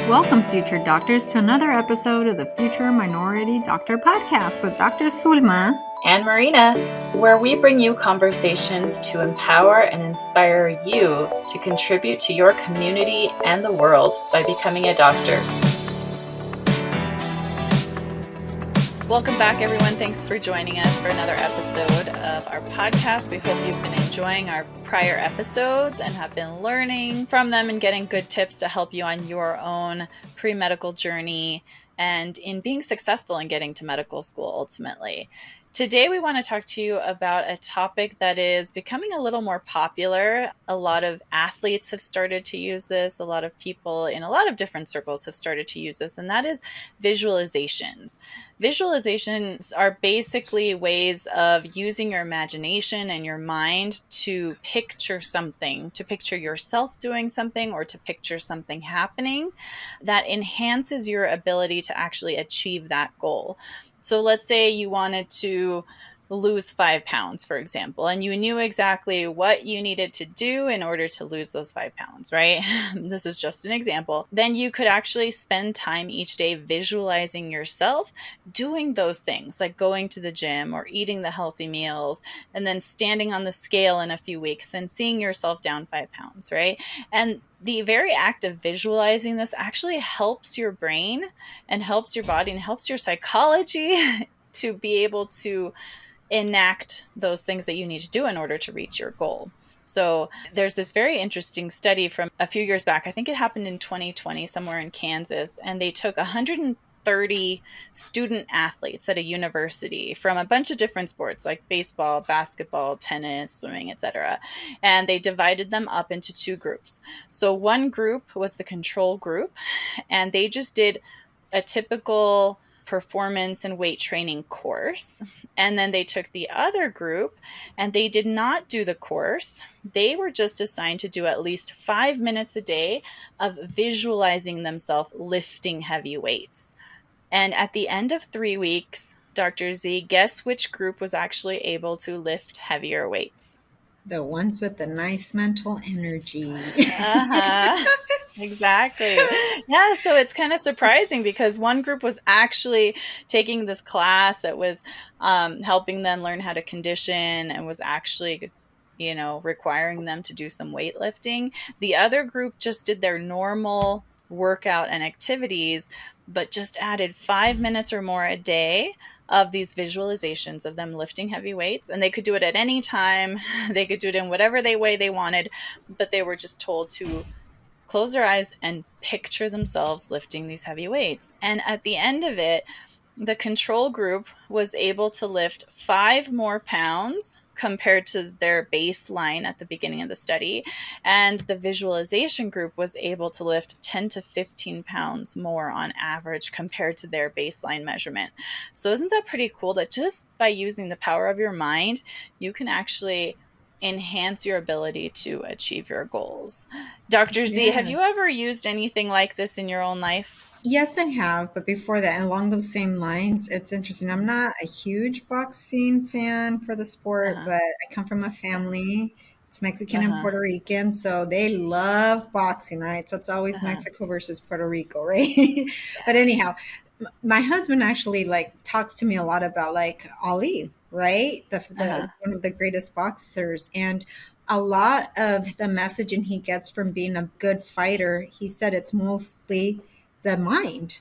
Welcome, future doctors, to another episode of the Future Minority Doctor podcast with Dr. Zulma and Marina, where we bring you conversations to empower and inspire you to contribute to your community and the world by becoming a doctor. Welcome back, everyone. Thanks for joining us for another episode of our podcast. We hope you've been enjoying our prior episodes and have been learning from them and getting good tips to help you on your own pre-medical journey and in being successful in getting to medical school ultimately. Today, we want to talk to you about a topic that is becoming a little more popular. A lot of athletes have started to use this. A lot of people in a lot of different circles have started to use this, and that is visualizations. Visualizations are basically ways of using your imagination and your mind to picture something, to picture yourself doing something or to picture something happening that enhances your ability to actually achieve that goal. So let's say you wanted to lose 5 pounds, for example, and you knew exactly what you needed to do in order to lose those 5 pounds, right? This is just an example. Then you could actually spend time each day visualizing yourself doing those things, like going to the gym or eating the healthy meals, and then standing on the scale in a few weeks and seeing yourself down 5 pounds, right? And the very act of visualizing this actually helps your brain and helps your body and helps your psychology to be able to enact those things that you need to do in order to reach your goal. So there's this very interesting study from a few years back. I think it happened in 2020 somewhere in Kansas, and they took 130 student athletes at a university from a bunch of different sports like baseball, basketball, tennis, swimming, etc. And they divided them up into two groups. So one group was the control group, and they just did a typical performance and weight training course. And then they took the other group and they did not do the course. They were just assigned to do at least 5 minutes a day of visualizing themselves lifting heavy weights. And at the end of 3 weeks, Dr. Z, guess which group was actually able to lift heavier weights? The ones with the nice mental energy. Exactly. Yeah, so it's kind of surprising because one group was actually taking this class that was helping them learn how to condition and was actually, requiring them to do some weightlifting. The other group just did their normal workout and activities, but just added 5 minutes or more a day of these visualizations of them lifting heavy weights. And they could do it at any time. They could do it in whatever way they wanted, but they were just told to close their eyes and picture themselves lifting these heavy weights. And at the end of it, the control group was able to lift 5 more pounds compared to their baseline at the beginning of the study. And the visualization group was able to lift 10 to 15 pounds more on average compared to their baseline measurement. So isn't that pretty cool that just by using the power of your mind, you can actually enhance your ability to achieve your goals? Dr. Z, have you ever used anything like this in your own life? Yes, I have. But before that, and along those same lines, it's interesting. I'm not a huge boxing fan for the sport, but I come from a family. It's Mexican and Puerto Rican, so they love boxing, right? So it's always Mexico versus Puerto Rico, right? But anyhow, my husband actually talks to me a lot about Ali, right? One of the greatest boxers. And a lot of the messaging he gets from being a good fighter, he said it's mostly the mind.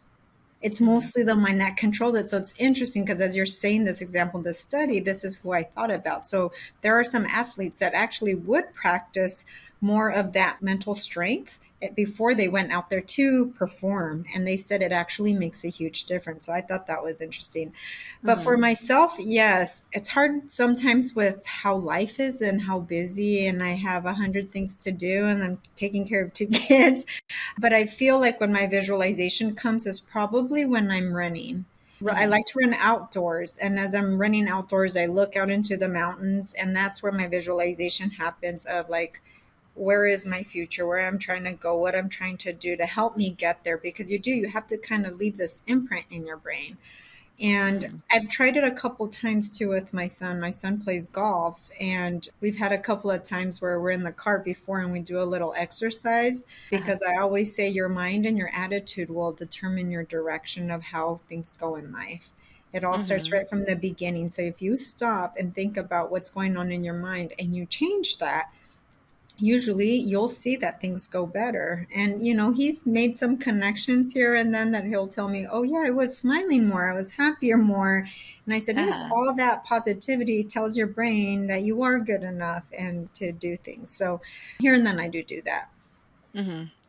It's mostly the mind that controls it. So it's interesting because as you're saying this example, this study, this is who I thought about. So there are some athletes that actually would practice more of that mental strength before they went out there to perform. And they said it actually makes a huge difference. So I thought that was interesting. But for myself, yes, it's hard sometimes with how life is and how busy, and I have 100 things to do and I'm taking care of 2 kids. But I feel like when my visualization comes is probably when I'm running. I like to run outdoors. And as I'm running outdoors, I look out into the mountains, and that's where my visualization happens of where is my future, where I'm trying to go, what I'm trying to do to help me get there. Because you have to kind of leave this imprint in your brain. And I've tried it a couple times too with my son. My son plays golf, and we've had a couple of times where we're in the car before and we do a little exercise, because I always say your mind and your attitude will determine your direction of how things go in life. It all starts right from the beginning. So if you stop and think about what's going on in your mind and you change that, usually you'll see that things go better. And he's made some connections here and then that he'll tell me, oh yeah, I was smiling more, I was happier more. And I said, yes, all that positivity tells your brain that you are good enough and to do things. So here and then I do that.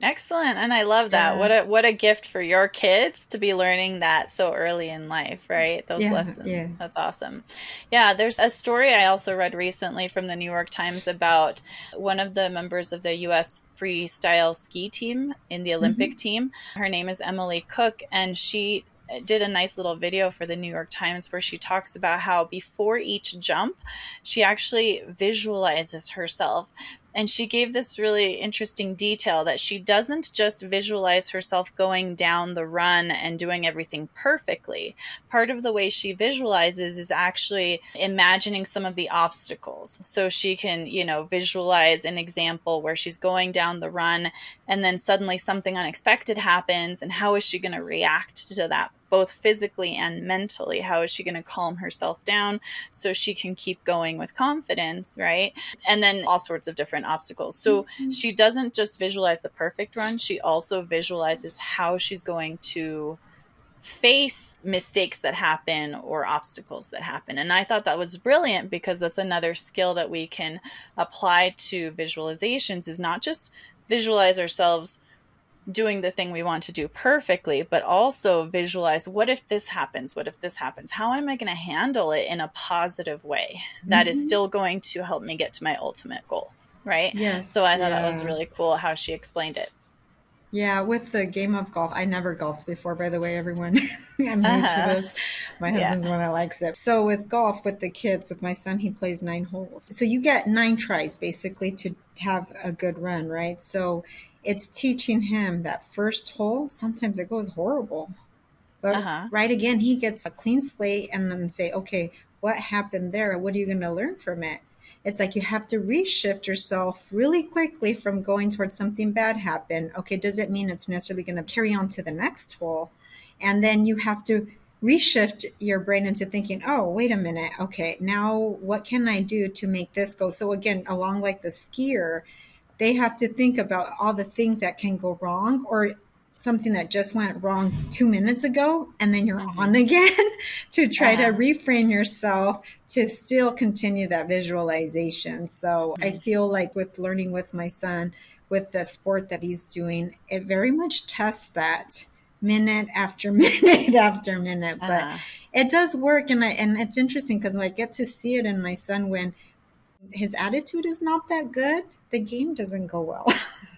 Excellent. And I love that. Yeah. What a gift for your kids to be learning that so early in life, right? Those Yeah. lessons. Yeah. That's awesome. Yeah, there's a story I also read recently from the New York Times about one of the members of the US freestyle ski team in the Olympic Hmm. team. Her name is Emily Cook, and she did a nice little video for the New York Times where she talks about how before each jump, she actually visualizes herself. And she gave this really interesting detail that she doesn't just visualize herself going down the run and doing everything perfectly. Part of the way she visualizes is actually imagining some of the obstacles. So she can, visualize an example where she's going down the run and then suddenly something unexpected happens. And how is she going to react to that, both physically and mentally? How is she going to calm herself down so she can keep going with confidence, right? And then all sorts of different obstacles. So she doesn't just visualize the perfect run, she also visualizes how she's going to face mistakes that happen or obstacles that happen. And I thought that was brilliant, because that's another skill that we can apply to visualizations, is not just visualize ourselves doing the thing we want to do perfectly, but also visualize, what if this happens? What if this happens? How am I going to handle it in a positive way that is Hmm. still going to help me get to my ultimate goal? Right. So Yes. I thought that was Yeah. really cool how she explained it. Yeah, with the game of golf, I never golfed before, by the way, everyone. I'm new to Uh-huh. this. My Yeah. husband's the one that likes it. So with golf, with the kids, with my son, he plays 9 holes. So you get 9 tries basically to have a good run, right? So it's teaching him that first hole, sometimes it goes horrible. But Uh-huh. right again, he gets a clean slate and then say, okay, what happened there? What are you going to learn from it? It's like you have to reshift yourself really quickly from going towards something bad happen. Okay, does it mean it's necessarily going to carry on to the next hole? And then you have to reshift your brain into thinking, oh, wait a minute. Okay, now what can I do to make this go? So again, along like the skier, they have to think about all the things that can go wrong, or something that just went wrong 2 minutes ago, and then you're on Mm-hmm. again to try to Uh-huh. reframe yourself to still continue that visualization. So I Mm-hmm. feel like with learning with my son, with the sport that he's doing, it very much tests that minute after minute after minute. But Uh-huh. it does work, and it's interesting because I get to see it in my son when his attitude is not that good, the game doesn't go well.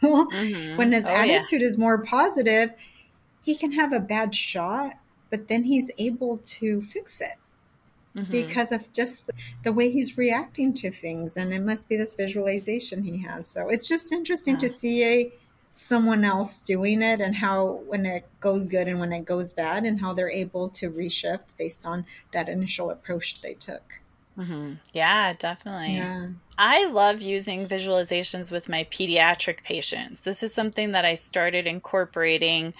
Mm-hmm. When his Oh yeah. attitude is more positive, he can have a bad shot, but then he's able to fix it Mm-hmm. because of just the way he's reacting to things. And it must be this visualization he has. So it's just interesting to see someone else doing it, and how when it goes good and when it goes bad, and how they're able to reshift based on that initial approach they took. Yeah, definitely. Yeah. I love using visualizations with my pediatric patients. This is something that I started incorporating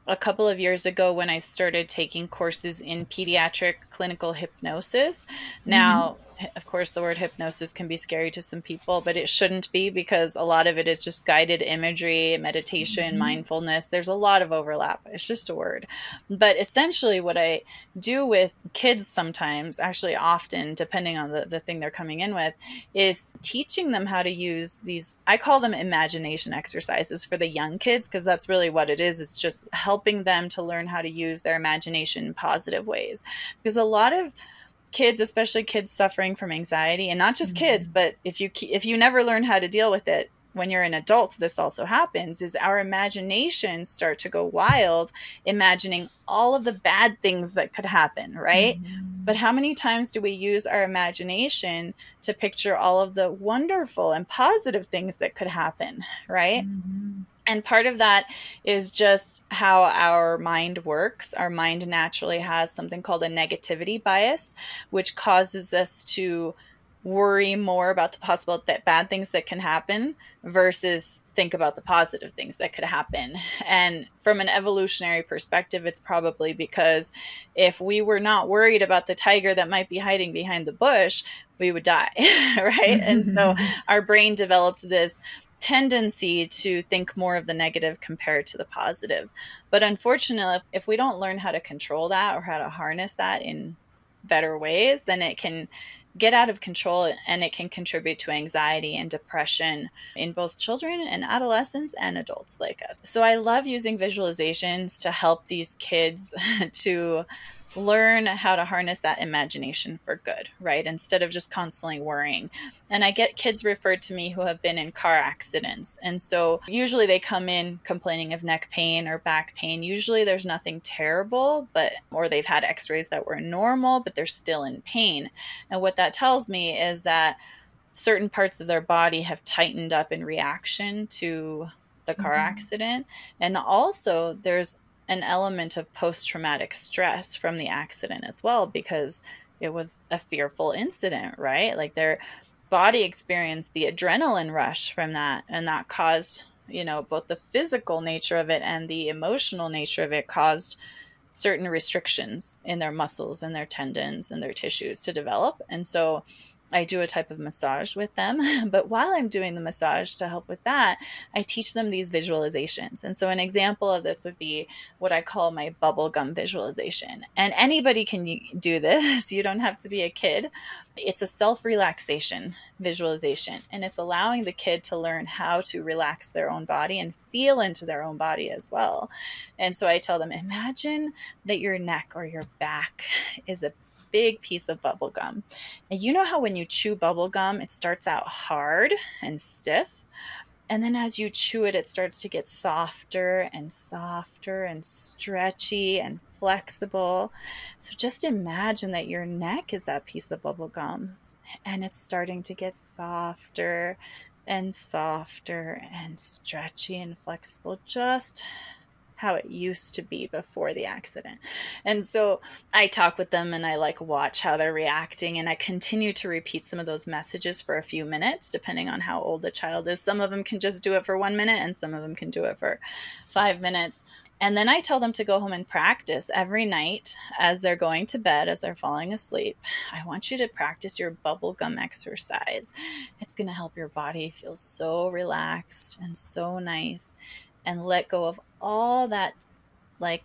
a couple of years ago when I started taking courses in pediatric clinical hypnosis. Hmm. Now, of course, the word hypnosis can be scary to some people, but it shouldn't be, because a lot of it is just guided imagery, meditation, Hmm. mindfulness. There's a lot of overlap. It's just a word. But essentially, what I do with kids sometimes, actually often, depending on the thing they're coming in with, is teaching them how to use these, I call them imagination exercises for the young kids, because that's really what it is. It's just helping them to learn how to use their imagination in positive ways. Because a lot of kids, especially kids suffering from anxiety, and not just kids, Hmm. but if you never learn how to deal with it when you're an adult, this also happens, is our imaginations start to go wild, imagining all of the bad things that could happen, right? But Hmm. how many times do we use our imagination to picture all of the wonderful and positive things that could happen, right? Hmm. And part of that is just how our mind works. Our mind naturally has something called a negativity bias, which causes us to worry more about the possible that bad things that can happen versus think about the positive things that could happen. And from an evolutionary perspective, it's probably because if we were not worried about the tiger that might be hiding behind the bush, we would die, right? And so our brain developed this tendency to think more of the negative compared to the positive. But unfortunately, if we don't learn how to control that or how to harness that in better ways, then it can get out of control and it can contribute to anxiety and depression in both children and adolescents and adults like us. So I love using visualizations to help these kids to learn how to harness that imagination for good, right? Instead of just constantly worrying. And I get kids referred to me who have been in car accidents. And so usually they come in complaining of neck pain or back pain. Usually there's nothing terrible, or they've had x-rays that were normal, but they're still in pain. And what that tells me is that certain parts of their body have tightened up in reaction to the car accident. And also there's an element of post-traumatic stress from the accident as well, because it was a fearful incident, right? Like their body experienced the adrenaline rush from that, and that caused, both the physical nature of it and the emotional nature of it caused certain restrictions in their muscles and their tendons and their tissues to develop. And so I do a type of massage with them. But while I'm doing the massage to help with that, I teach them these visualizations. And so an example of this would be what I call my bubblegum visualization. And anybody can do this. You don't have to be a kid. It's a self-relaxation visualization. And it's allowing the kid to learn how to relax their own body and feel into their own body as well. And so I tell them, imagine that your neck or your back is a big piece of bubble gum. And you know how when you chew bubble gum, it starts out hard and stiff. And then as you chew it, it starts to get softer and softer and stretchy and flexible. So just imagine that your neck is that piece of bubble gum and it's starting to get softer and softer and stretchy and flexible, just how it used to be before the accident. And so I talk with them and I watch how they're reacting, and I continue to repeat some of those messages for a few minutes, depending on how old the child is. Some of them can just do it for 1 minute and some of them can do it for 5 minutes. And then I tell them to go home and practice every night as they're going to bed, as they're falling asleep. I want you to practice your bubblegum exercise. It's going to help your body feel so relaxed and so nice, and let go of all that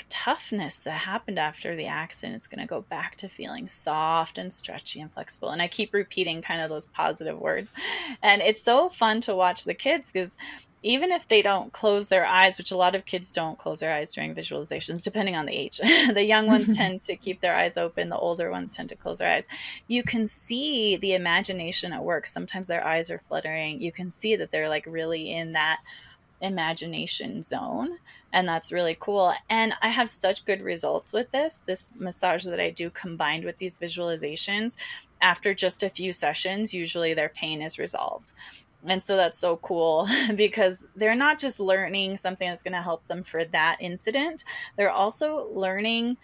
toughness that happened after the accident. It's going to go back to feeling soft and stretchy and flexible. And I keep repeating kind of those positive words. And it's so fun to watch the kids, because even if they don't close their eyes, which a lot of kids don't close their eyes during visualizations, depending on the age. The young ones tend to keep their eyes open. The older ones tend to close their eyes. You can see the imagination at work. Sometimes their eyes are fluttering. You can see that they're really in that imagination zone, and that's really cool. And I have such good results with this massage that I do combined with these visualizations. After just a few sessions, usually their pain is resolved. And so that's so cool, because they're not just learning something that's going to help them for that incident, they're also learning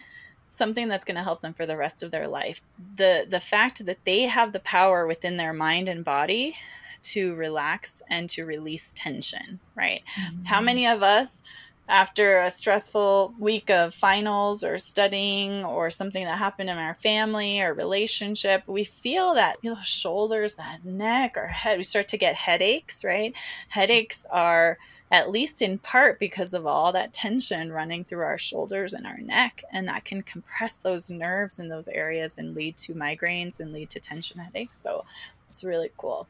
something that's going to help them for the rest of their life. The fact that they have the power within their mind and body to relax and to release tension, right? Mm-hmm. How many of us, after a stressful week of finals or studying or something that happened in our family or relationship, we feel that shoulders, that neck, or head, we start to get headaches, right? Headaches are at least in part because of all that tension running through our shoulders and our neck, and that can compress those nerves in those areas and lead to migraines and lead to tension headaches. So it's really cool.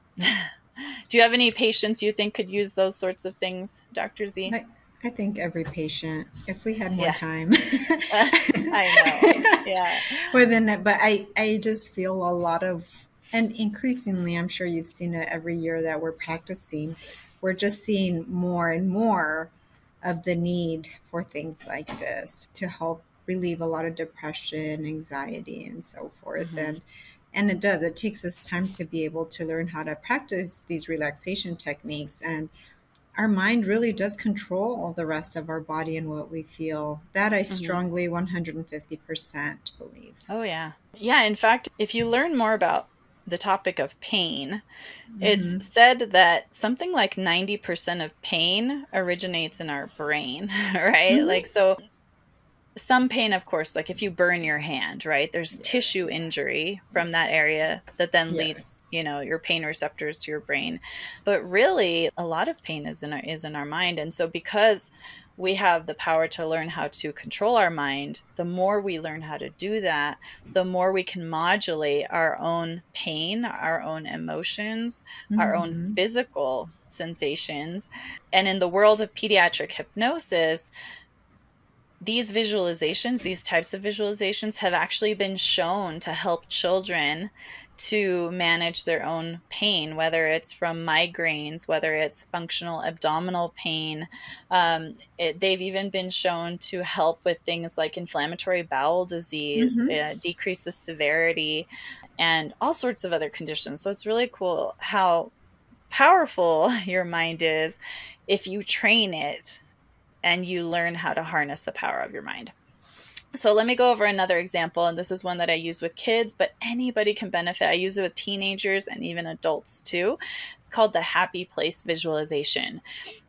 Do you have any patients you think could use those sorts of things, Dr. Z? I think every patient, if we had more time. I know. Yeah. But I just feel a lot of, and increasingly, I'm sure you've seen it every year that we're practicing, we're just seeing more and more of the need for things like this to help relieve a lot of depression, anxiety, and so forth. Mm-hmm. And it takes us time to be able to learn how to practice these relaxation techniques. And our mind really does control all the rest of our body and what we feel. That I Mhm. strongly 150% believe. Oh, yeah. Yeah. In fact, if you learn more about the topic of pain, it's Hmm. said that something like 90% of pain originates in our brain, right? Like, Hmm. so some pain, of course, like if you burn your hand, right? There's Yeah. tissue injury from that area that then Yeah. leads, your pain receptors to your brain. But really, a lot of pain is in our mind. And so because we have the power to learn how to control our mind, the more we learn how to do that, the more we can modulate our own pain, our own emotions, our own Hmm. physical sensations. And in the world of pediatric hypnosis, these types of visualizations have actually been shown to help children to manage their own pain, whether it's from migraines, whether it's functional abdominal pain. They've even been shown to help with things like inflammatory bowel disease, Hmm. decrease the severity, and all sorts of other conditions. So it's really cool how powerful your mind is if you train it and you learn how to harness the power of your mind. So let me go over another example, and this is one that I use with kids, but anybody can benefit. I use it with teenagers and even adults too. It's called the happy place visualization.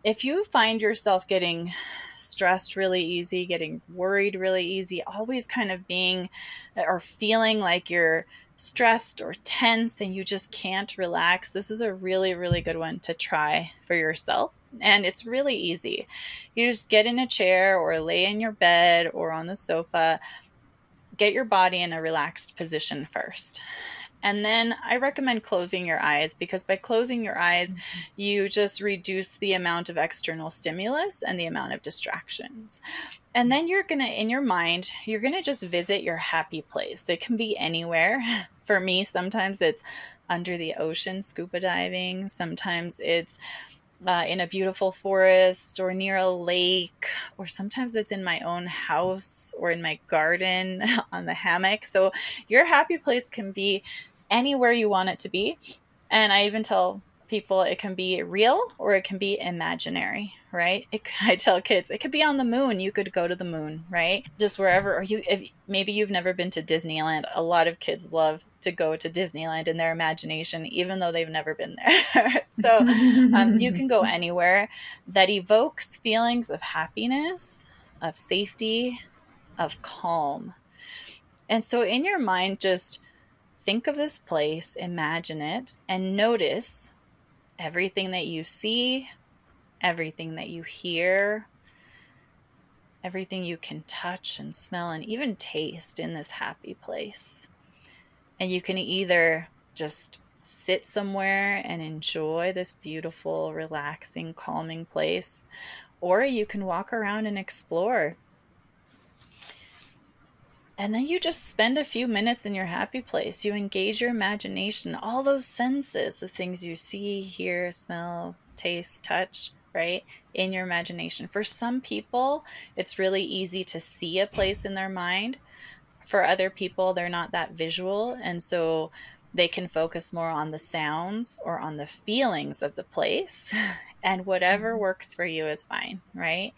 If you find yourself getting stressed really easy, getting worried really easy, always kind of being or feeling like you're stressed or tense and you just can't relax, this is a really, really good one to try for yourself. And it's really easy. You just get in a chair or lay in your bed or on the sofa, get your body in a relaxed position first. And then I recommend closing your eyes, because by closing your eyes, you just reduce the amount of external stimulus and the amount of distractions. And then you're going to, in your mind, you're going to just visit your happy place. It can be anywhere. For me, sometimes it's under the ocean, scuba diving. Sometimes it's in a beautiful forest or near a lake, or sometimes it's in my own house or in my garden on the hammock. So your happy place can be anywhere you want it to be. And I even tell people it can be real or it can be imaginary, right? I tell kids it could be on the moon. You could go to the moon, right? Just wherever. Or if maybe you've never been to Disneyland. A lot of kids love to go to Disneyland in their imagination, even though they've never been there. So you can go anywhere that evokes feelings of happiness, of safety, of calm. And so in your mind, just think of this place, imagine it, and notice everything that you see, everything that you hear, everything you can touch and smell and even taste in this happy place. And you can either just sit somewhere and enjoy this beautiful, relaxing, calming place, or you can walk around and explore. And then you just spend a few minutes in your happy place. You engage your imagination, all those senses, the things you see, hear, smell, taste, touch, right? In your imagination. For some people, it's really easy to see a place in their mind. For other people, they're not that visual. And so they can focus more on the sounds or on the feelings of the place. And whatever works for you is fine, right?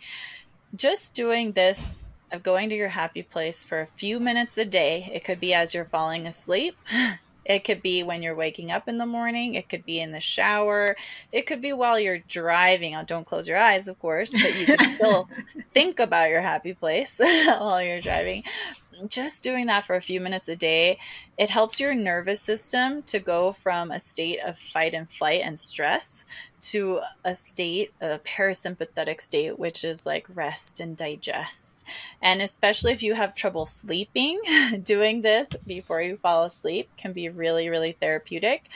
Just doing this of going to your happy place for a few minutes a day. It could be as you're falling asleep. It could be when you're waking up in the morning. It could be in the shower. It could be while you're driving. Oh, don't close your eyes, of course, but you could still think about your happy place while you're driving. Just doing that for a few minutes a day, it helps your nervous system to go from a state of fight and flight and stress to a state, a parasympathetic state, which is like rest and digest. And especially if you have trouble sleeping, doing this before you fall asleep can be really, really therapeutic.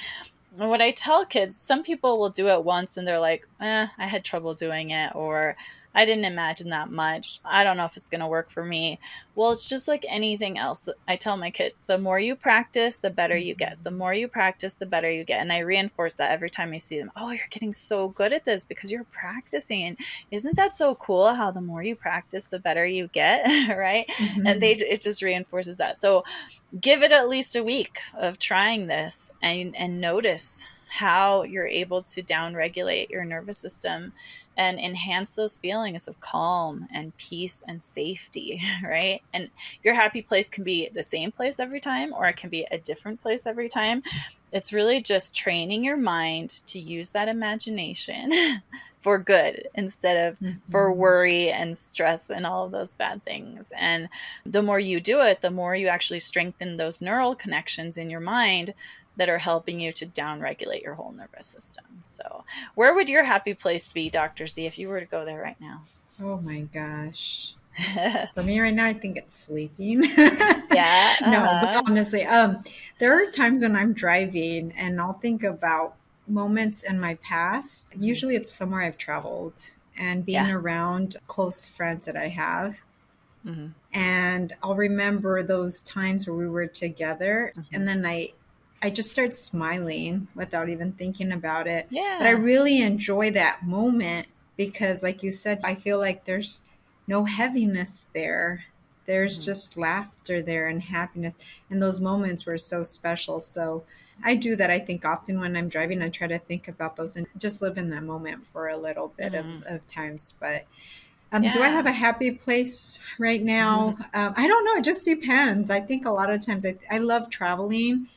And what I tell kids, some people will do it once and they're like, I had trouble doing it, or I didn't imagine that much. I don't know if it's going to work for me. Well, it's just like anything else. I tell my kids, the more you practice, the better you get. The more you practice, the better you get. And I reinforce that every time I see them. Oh, you're getting so good at this because you're practicing. Isn't that so cool how the more you practice, the better you get, right? And it just reinforces that. So give it at least a week of trying this and notice how you're able to downregulate your nervous system and enhance those feelings of calm and peace and safety, right? And your happy place can be the same place every time, or it can be a different place every time. It's really just training your mind to use that imagination for good instead of for Mhm. worry and stress and all of those bad things. And the more you do it, the more you actually strengthen those neural connections in your mind that are helping you to downregulate your whole nervous system. So, where would your happy place be, Dr. Z, if you were to go there right now? Oh my gosh. For me right now, I think it's sleeping. Yeah. No, but Uh-huh. honestly, there are times when I'm driving and I'll think about moments in my past. Mhm. Usually it's somewhere I've traveled and being Yeah. around close friends that I have. Hmm. And I'll remember those times where we were together, Hmm. and then I just start smiling without even thinking about it. But I Yeah. really enjoy that moment because, like you said, I feel like there's no heaviness there. There's Hmm. just laughter there and happiness. And those moments were so special. So I do that, I think, often when I'm driving. I try to think about those and just live in that moment for a little bit Hmm. of times. But do I have Yeah. a happy place right now? I don't know. It just depends. I think a lot of times I love traveling.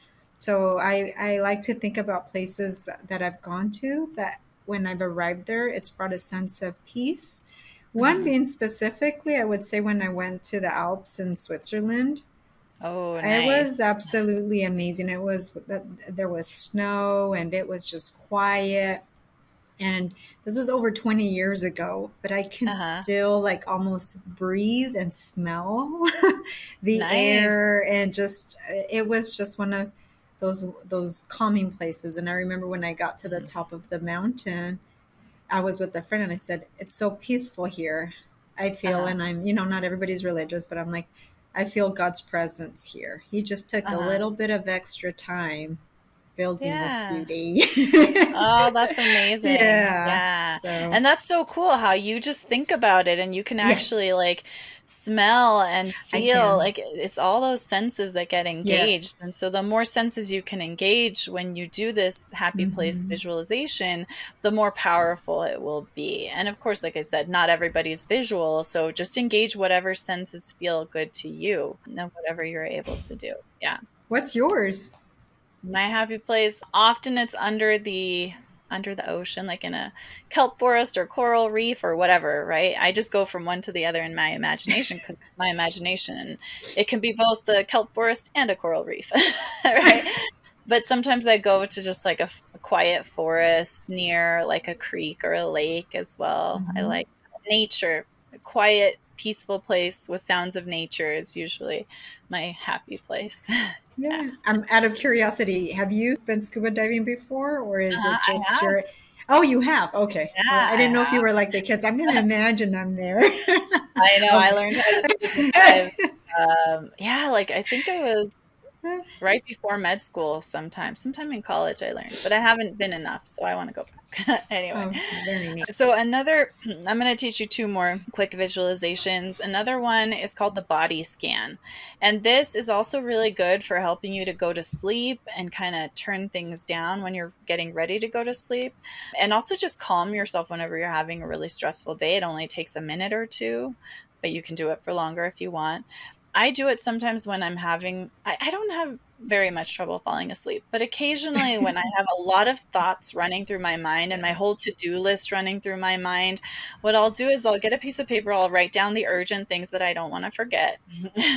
So I like to think about places that I've gone to that when I've arrived there, it's brought a sense of peace. One Hmm. being specifically, I would say when I went to the Alps in Switzerland, Oh, it was nice. absolutely amazing. It was there was snow and it was just quiet, and this was over 20 years ago, but I can Uh-huh. still like almost breathe and smell the Nice. air, and just it was just one of those calming places. And I remember when I got to the Mhm. top of the mountain, I was with a friend and I said, "It's so peaceful here. I feel," Uh-huh. and I'm, not everybody's religious, but I'm like, I feel God's presence here. He just took a Uh-huh. little bit of extra time building this Yeah. beauty. Oh, that's amazing. Yeah. Yeah. So, And that's so cool how you just think about it and you can yeah, actually like smell and I feel can. like it's all those senses that get engaged. And Yes. so the more senses you can engage when you do this happy place Hmm. visualization, the more powerful it will be. And of course, like I said, not everybody's visual, so just engage whatever senses feel good to you and whatever you're able to do. Yeah. What's yours? My happy place, often it's under the ocean, like in a kelp forest or coral reef or whatever, right? I just go from one to the other in my imagination because my imagination, it can be both the kelp forest and a coral reef, right? But sometimes I go to just like a quiet forest near like a creek or a lake as well. I Hmm. like nature, a quiet, peaceful place with sounds of nature is usually my happy place. Yeah. Yeah. I'm out of curiosity. Have you been scuba diving before, or is it I just have. your? Oh, you have. Okay. Well, Yeah, I I didn't know if you have. were like the kids. I'm going to imagine I'm there. I know. I Okay. learned how to scuba dive. Yeah, like I think it was right before med school sometime in college I learned, but I haven't been enough, so I want to go back. Anyway, Oh, very neat. so another, I'm going to teach you two more quick visualizations. Another one is called the body scan. And this is also really good for helping you to go to sleep and kind of turn things down when you're getting ready to go to sleep. And also just calm yourself whenever you're having a really stressful day. It only takes a minute or two, but you can do it for longer if you want. I do it sometimes when I don't have very much trouble falling asleep, but occasionally when I have a lot of thoughts running through my mind and my whole to-do list running through my mind, what I'll do is I'll get a piece of paper, I'll write down the urgent things that I don't want to forget.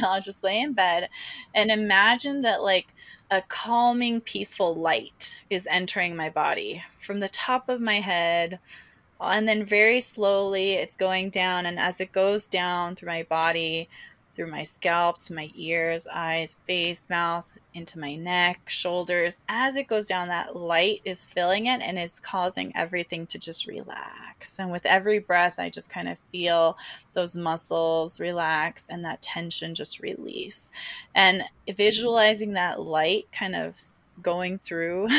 I'll just lay in bed and imagine that like a calming, peaceful light is entering my body from the top of my head. And then very slowly it's going down. And as it goes down through my body, through my scalp, to my ears, eyes, face, mouth, into my neck, shoulders, as it goes down, that light is filling it and is causing everything to just relax. And with every breath, I just kind of feel those muscles relax and that tension just release. And visualizing that light kind of going through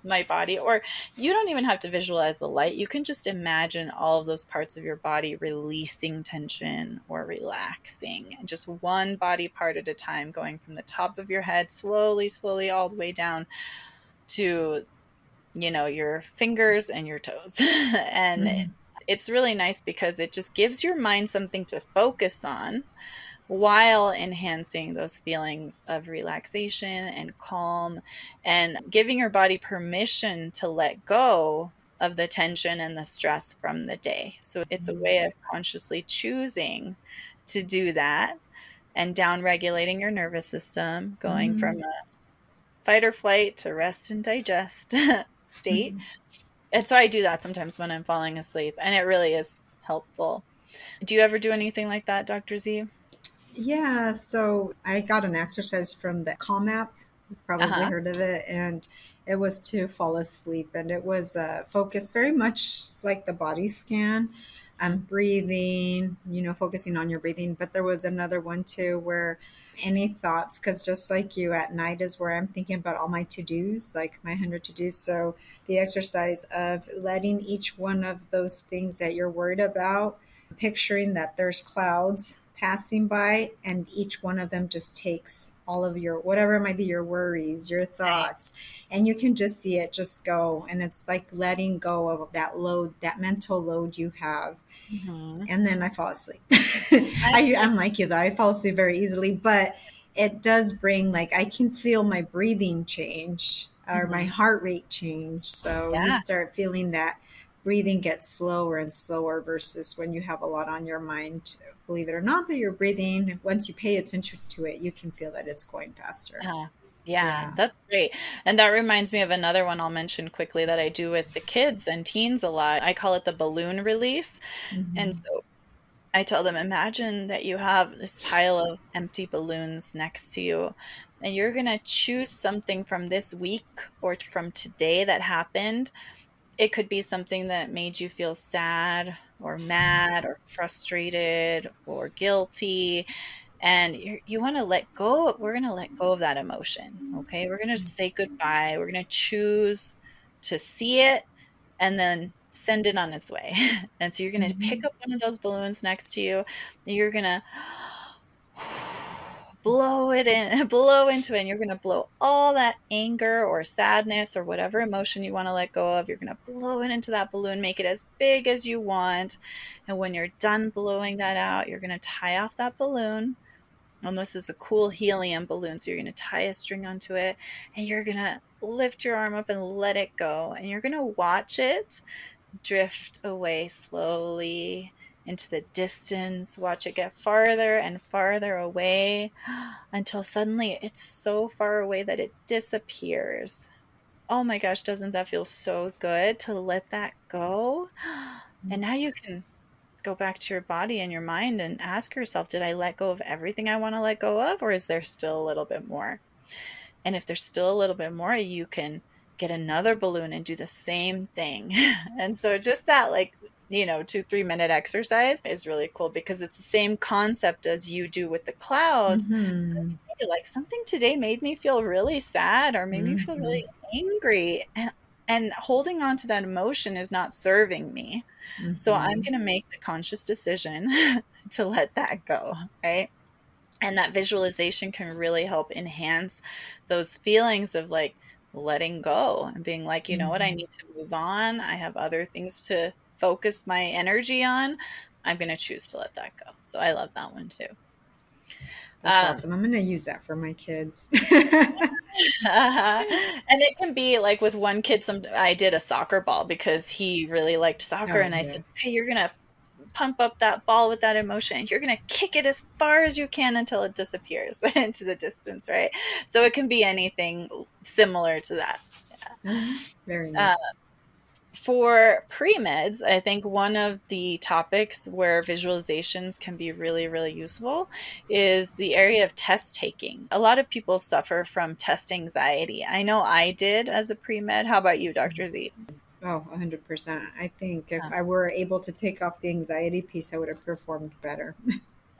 my body, or you don't even have to visualize the light. You can just imagine all of those parts of your body releasing tension or relaxing, and just one body part at a time, going from the top of your head slowly, slowly all the way down to your fingers and your toes. And Mhm. it's really nice because it just gives your mind something to focus on while enhancing those feelings of relaxation and calm and giving your body permission to let go of the tension and the stress from the day. So it's a way of consciously choosing to do that and down regulating your nervous system, going from Mhm. a fight or flight to rest and digest state. Mhm. And so I do that sometimes when I'm falling asleep, and it really is helpful. Do you ever do anything like that, Dr. Z? Yeah, so I got an exercise from the Calm app. You've probably Uh-huh. heard of it. And it was to fall asleep. And it was focused very much like the body scan. Mm-hmm. Breathing, focusing on your breathing. But there was another one too where any thoughts, because just like you, at night is where I'm thinking about all my to dos, like my 100 to dos. So the exercise of letting each one of those things that you're worried about, picturing that there's clouds passing by and each one of them just takes all of your whatever it might be, your worries, your thoughts, and you can just see it just go, and it's like letting go of that load, that mental load you have. Mm-hmm. And then I fall asleep. I'm like you though, I fall asleep very easily, but it does bring, like, I can feel my breathing change or my Mm-hmm. heart rate change. So you Yeah. start feeling that breathing gets slower and slower versus when you have a lot on your mind, believe it or not. But your breathing, once you pay attention to it, you can feel that it's going faster. Uh, yeah, Yeah. that's great. And that reminds me of another one I'll mention quickly that I do with the kids and teens a lot. I call it the balloon release. And Hmm. so I tell them, imagine that you have this pile of empty balloons next to you, and you're going to choose something from this week or from today that happened. It could be something that made you feel sad or mad or frustrated or guilty. And you want to let go. We're going to let go of that emotion. Okay. We're going to say goodbye. We're going to choose to see it and then send it on its way. And so you're going to pick Hmm. up one of those balloons next to you. And you're going to blow it in, blow into it. And you're going to blow all that anger or sadness or whatever emotion you want to let go of. You're going to blow it into that balloon, make it as big as you want. And when you're done blowing that out, you're going to tie off that balloon. And this is a cool helium balloon. So you're going to tie a string onto it and you're going to lift your arm up and let it go. And you're going to watch it drift away slowly into the distance. Watch it get farther and farther away until suddenly it's so far away that it disappears. Oh my gosh, doesn't that feel so good to let that go? And now you can go back to your body and your mind and ask yourself, did I let go of everything I want to let go of, or is there still a little bit more? And if there's still a little bit more, you can get another balloon and do the same thing. And so just that, like, 2-3 minute exercise is really cool because it's the same concept as you do with the clouds. Hmm. Hey, like, something today made me feel really sad or made me feel Hmm. really angry. And holding on to that emotion is not serving me. So I'm Hmm. going to make the conscious decision to let that go, right? And that visualization can really help enhance those feelings of like letting go and being like, you know what, I Hmm. need to move on. I have other things to focus my energy on. I'm going to choose to let that go. So I love that one too. That's Um, awesome. I'm going to use that for my kids. and it can be like with one kid, I did a soccer ball because he really liked soccer. Oh, And I yeah. said, okay, you're going to pump up that ball with that emotion. You're going to kick it as far as you can until it disappears into the distance, right? So it can be anything similar to that. Mhm. Very Uh, neat. for pre-meds, I think one of the topics where visualizations can be really, really useful is the area of test taking. A lot of people suffer from test anxiety. I know I did as a pre-med. How about you, Dr. Z? Oh, 100%. I think if I were able to take off the anxiety piece, I would have performed better.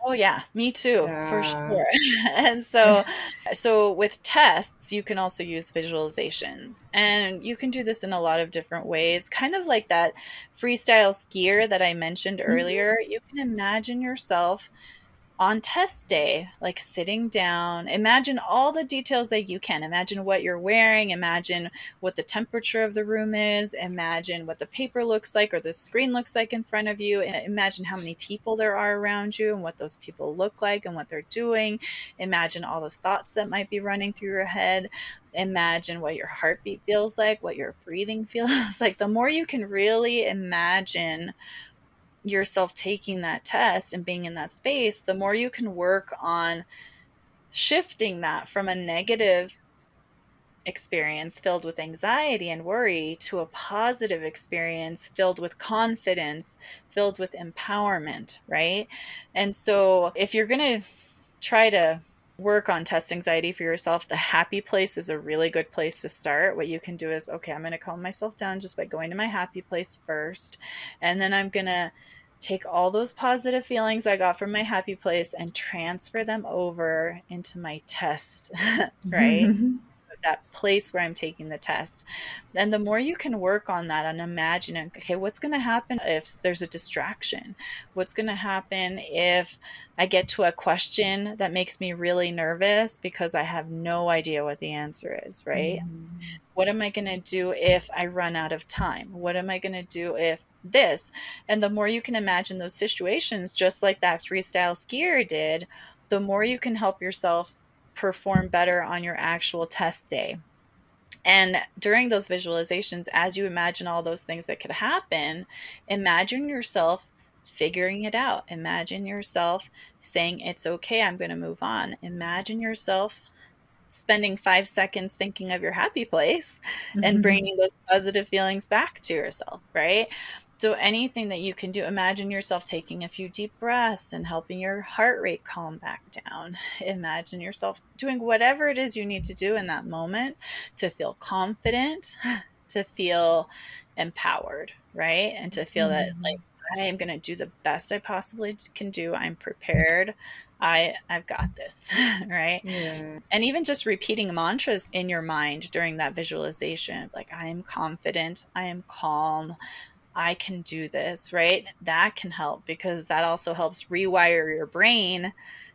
Oh yeah, me too, for Yeah. sure. And so with tests, you can also use visualizations. And you can do this in a lot of different ways. Kind of like that freestyle skier that I mentioned Mhm. earlier. You can imagine yourself on test day, like sitting down, imagine all the details that you can. Imagine what you're wearing, imagine what the temperature of the room is, imagine what the paper looks like or the screen looks like in front of you, imagine how many people there are around you and what those people look like and what they're doing. Imagine all the thoughts that might be running through your head. Imagine what your heartbeat feels like, what your breathing feels like. The more you can really imagine yourself taking that test and being in that space, the more you can work on shifting that from a negative experience filled with anxiety and worry to a positive experience filled with confidence, filled with empowerment, right? And so if you're going to try to work on test anxiety for yourself, the happy place is a really good place to start. What you can do is, okay, I'm going to calm myself down just by going to my happy place first. And then I'm going to take all those positive feelings I got from my happy place and transfer them over into my test, right? That place where I'm taking the test. And the more you can work on that and imagine, okay, what's going to happen if there's a distraction? What's going to happen if I get to a question that makes me really nervous because I have no idea what the answer is, right? What am I going to do if I run out of time? What am I going to do if this? And the more you can imagine those situations, just like that freestyle skier did, the more you can help yourself perform better on your actual test day. And during those visualizations, as you imagine all those things that could happen, imagine yourself figuring it out. Imagine yourself saying, it's okay, I'm going to move on. Imagine yourself spending 5 seconds thinking of your happy place and bringing those positive feelings back to yourself, right? So anything that you can do, imagine yourself taking a few deep breaths and helping your heart rate calm back down. Imagine yourself doing whatever it is you need to do in that moment to feel confident, to feel empowered, right? And to feel that like, I am going to do the best I possibly can do. I'm prepared. I've got this, right? Yeah. And even just repeating mantras in your mind during that visualization, like I am confident, I am calm, I can do this, right? That can help because that also helps rewire your brain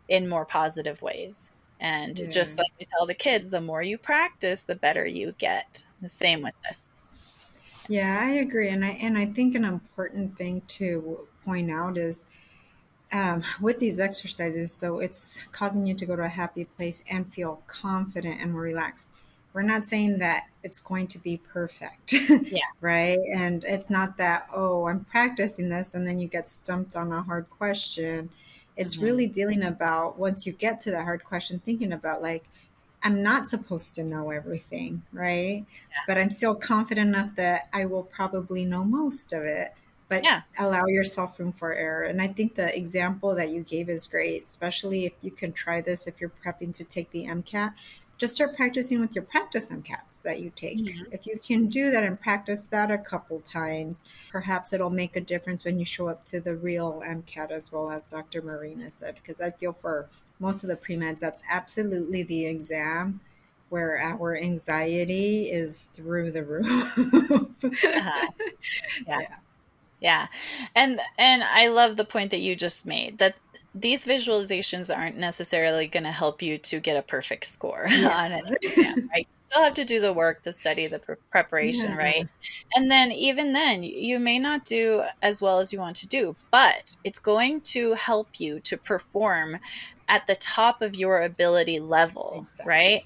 in more positive ways. And just Yeah. like we tell the kids, the more you practice, the better you get. The same with this. Yeah, I agree. And I think an important thing to point out is with these exercises, so it's causing you to go to a happy place and feel confident and relaxed. We're not saying that it's going to be perfect, Yeah. right? And it's not that, oh, I'm practicing this and then you get stumped on a hard question. It's Mm-hmm. really dealing about once you get to the hard question, thinking about like, I'm not supposed to know everything, right? But I'm still confident enough that I will probably know most of it, but Yeah. allow yourself room for error. And I think the example that you gave is great, especially if you can try this if you're prepping to take the MCAT. Just start practicing with your practice MCATs that you take. Mm-hmm. If you can do that and practice that a couple times, perhaps it'll make a difference when you show up to the real MCAT as well, as Dr. Marina said. Because I feel for most of the pre-meds, that's absolutely the exam where our anxiety is through the roof. Uh-huh. Yeah. Yeah. Yeah. And I love the point that you just made that these visualizations aren't necessarily going to help you to get a perfect score Yeah. on an exam, right? You still have to do the work, the study, the preparation, Yeah. right? And then even then, you may not do as well as you want to do, but it's going to help you to perform at the top of your ability level, Exactly. right?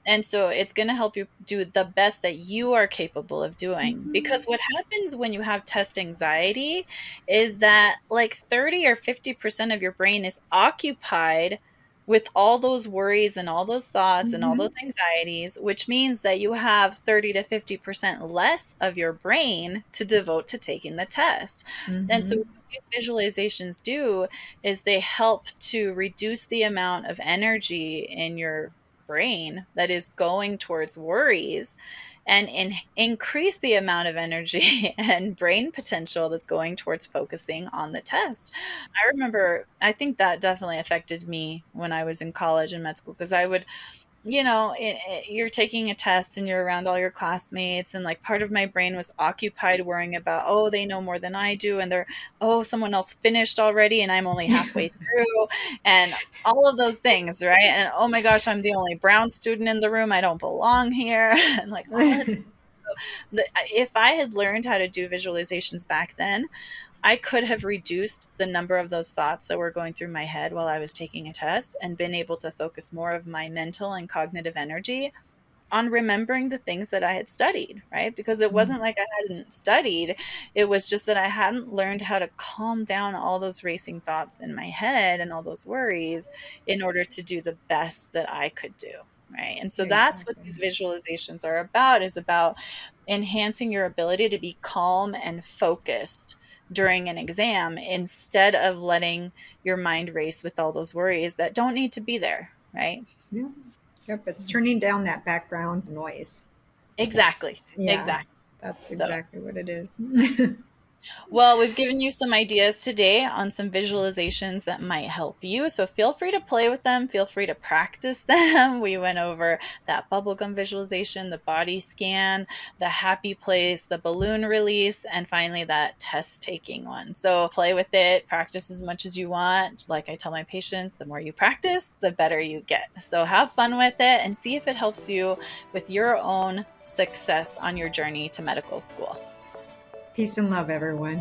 And so it's going to help you do the best that you are capable of doing. Because Mhm. what happens when you have test anxiety is that like 30 or 50% of your brain is occupied with all those worries and all those thoughts and all those Mhm. anxieties, which means that you have 30 to 50% less of your brain to devote to taking the test. And so Mhm. what these visualizations do is they help to reduce the amount of energy in your brain that is going towards worries and increase the amount of energy and brain potential that's going towards focusing on the test. I remember, I think that definitely affected me when I was in college and med school because I would you're taking a test and you're around all your classmates, and like part of my brain was occupied worrying about, oh, they know more than I do, and someone else finished already and I'm only halfway through, and all of those things, right? And oh my gosh, I'm the only brown student in the room, I don't belong here, and like all that stuff. If I had learned how to do visualizations back then, I could have reduced the number of those thoughts that were going through my head while I was taking a test and been able to focus more of my mental and cognitive energy on remembering the things that I had studied, right? Because it wasn't like I hadn't studied. It was just that I hadn't learned how to calm down all those racing thoughts in my head and all those worries in order to do the best that I could do, right? And so that's what Exactly. these visualizations are about, is about enhancing your ability to be calm and focused during an exam instead of letting your mind race with all those worries that don't need to be there, right? Yeah. Yep. It's turning down that background noise. Exactly. Yeah. Exactly. That's So, exactly what it is. well, we've given you some ideas today on some visualizations that might help you. So feel free to play with them. Feel free to practice them. We went over that bubblegum visualization, the body scan, the happy place, the balloon release, and finally that test taking one. So play with it, practice as much as you want. Like I tell my patients, the more you practice, the better you get. So have fun with it and see if it helps you with your own success on your journey to medical school. Peace and love, everyone.